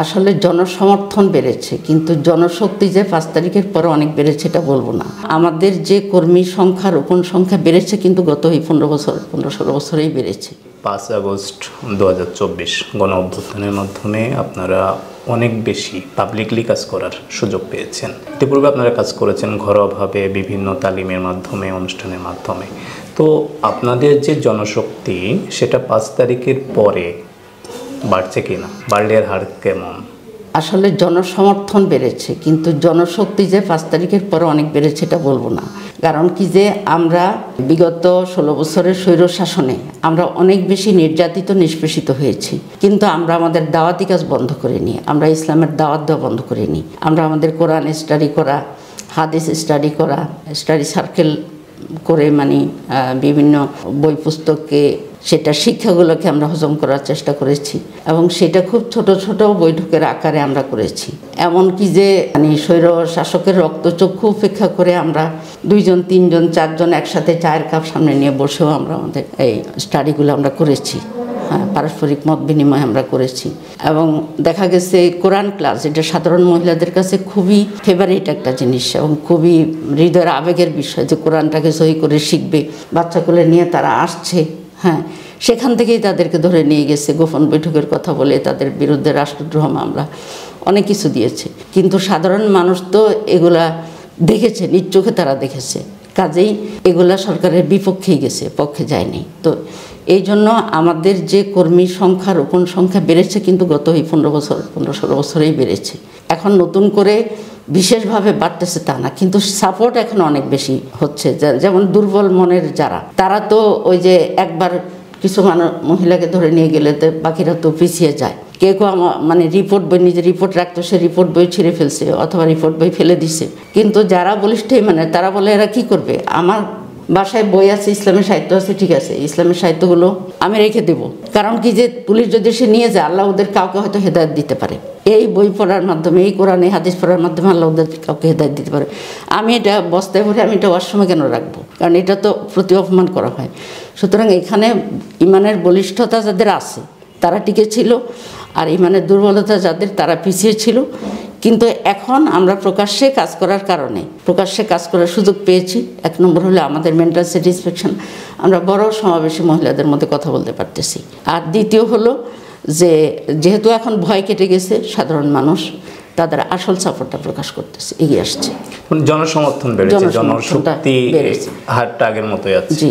আসলে জনসমর্থন বেড়েছে, কিন্তু জনশক্তি যে ৫ তারিখের পরে অনেক বেড়েছে এটা বলবো না। আমাদের যে কর্মী সংখ্যা, রোপণ সংখ্যা বেড়েছে, কিন্তু গত এই 15-16 বছরেই বেড়েছে। ৫ আগস্ট ২০২৪ গণ অভ্যুত্থানের মাধ্যমে আপনারা অনেক বেশি পাবলিকলি কাজ করার সুযোগ পেয়েছেন। ইতিপূর্বে আপনারা কাজ করেছেন ঘরোয়াভাবে, বিভিন্ন তালিমের মাধ্যমে, অনুষ্ঠানের মাধ্যমে। তো আপনাদের যে জনশক্তি সেটা ৫ তারিখের পরে বাড়ছে কিনা, বাড়লে এর হার কেমন? আসলে জনসমর্থন বেড়েছে, কিন্তু জনশক্তি যে ৫ তারিখের পরে অনেক বেড়েছে এটা বলবো না। কারণ কি যে আমরা বিগত ১৬ বছরের স্বৈর শাসনে আমরা অনেক বেশি নির্যাতিত, নিষ্পেষিত হয়েছি, কিন্তু আমরা আমাদের দাওয়াতি কাজ বন্ধ করিনি, আমরা ইসলামের দাওয়াত দেওয়া বন্ধ করিনি। আমরা আমাদের কোরআন স্টাডি করা, হাদিস স্টাডি করা, স্টাডি সার্কেল করে বিভিন্ন বই পুস্তককে সেটা শিক্ষাগুলোকে আমরা হজম করার চেষ্টা করেছি, এবং সেটা খুব ছোট ছোট বৈঠকের আকারে আমরা করেছি। এমনকি যে স্বৈর শাসকের রক্তচক্ষু উপেক্ষা করে আমরা ২জন, ৩জন, ৪জন একসাথে চায়ের কাপ সামনে নিয়ে বসেও আমরা আমাদের এই স্টাডিগুলো আমরা করেছি। হ্যাঁ, পারস্পরিক মত বিনিময় আমরা করেছি। এবং দেখা গেছে কোরআন ক্লাস, এটা সাধারণ মহিলাদের কাছে খুবই ফেভারিট একটা জিনিস এবং খুবই হৃদয়ের আবেগের বিষয়, যে কোরআনটাকে সহি করে শিখবে। বাচ্চাগুলো নিয়ে তারা আসছে, হ্যাঁ, সেখান থেকেই তাদেরকে ধরে নিয়ে গেছে, গোপন বৈঠকের কথা বলে তাদের বিরুদ্ধে রাষ্ট্রদ্রোহ মামলা, অনেক কিছু দিয়েছে। কিন্তু সাধারণ মানুষ তো এগুলা দেখেছে, নিজ চোখে তারা দেখেছে, কাজেই এগুলা সরকারের বিপক্ষেই গেছে, পক্ষে যায়নি। তো এই জন্য আমাদের যে কর্মী সংখ্যা, রোপণ সংখ্যা বেড়েছে, কিন্তু গত এই 15-16 বছরেই বেড়েছে। এখন নতুন করে বিশেষভাবে বাড়তেছে তা না, কিন্তু সাপোর্ট এখন অনেক বেশি হচ্ছে। যেমন দুর্বল মনের যারা, তারা তো ওই যে একবার কিছু মহিলাকে ধরে নিয়ে গেলে তো বাকিরা তো পিছিয়ে যায়। কেউ কেউ রিপোর্ট বই, নিজে রিপোর্ট রাখতো, সে রিপোর্ট বই ছিঁড়ে ফেলছে অথবা রিপোর্ট বই ফেলে দিছে। কিন্তু যারা বলিষ্ঠই তারা বলে এরা কি করবে, আমার বাসায় বই আছে, ইসলামের সাহিত্য আছে, ঠিক আছে, ইসলামের সাহিত্যগুলো আমি রেখে দেব। কারণ কি যে পুলিশ যদি সে নিয়ে যায়, আল্লাহ ওদের কাউকে হয়তো হেদায়েত দিতে পারে। এই বই পড়ার মাধ্যমে, এই কোরআনে হাদিস পড়ার মাধ্যমে আল্লাহ ওদের কাউকে হেদায়েত দিতে পারে। আমি এটা বস্তায় ভরে আমি এটা ওয়াশরুমে কেন রাখবো? কারণ এটা তো প্রতি অপমান করা হয়। সুতরাং এখানে ইমানের বলিষ্ঠতা যাদের আছে তারা টিকে ছিল, আর ইমানের দুর্বলতা যাদের, তারা পিছিয়ে ছিল। কিন্তু এখন আমরা প্রকাশ্যে কাজ করার কারণে, প্রকাশ্যে কাজ করার সুযোগ পেয়েছি। ১ নম্বর হলো আমাদের মেন্টাল স্যাটিসফ্যাকশন, আমরা বড় সমাবেশে মহিলাদের মধ্যে কথা বলতে পারতেছি। আর দ্বিতীয় হলো যে যেহেতু এখন ভয় কেটে গেছে, সাধারণ মানুষ তাদের আসল সাপোর্টটা প্রকাশ করতেছে, এগিয়ে আসছে। জনসমর্থন বেড়েছে, জনশক্তি হারটা আগের মতোই আছে। জি।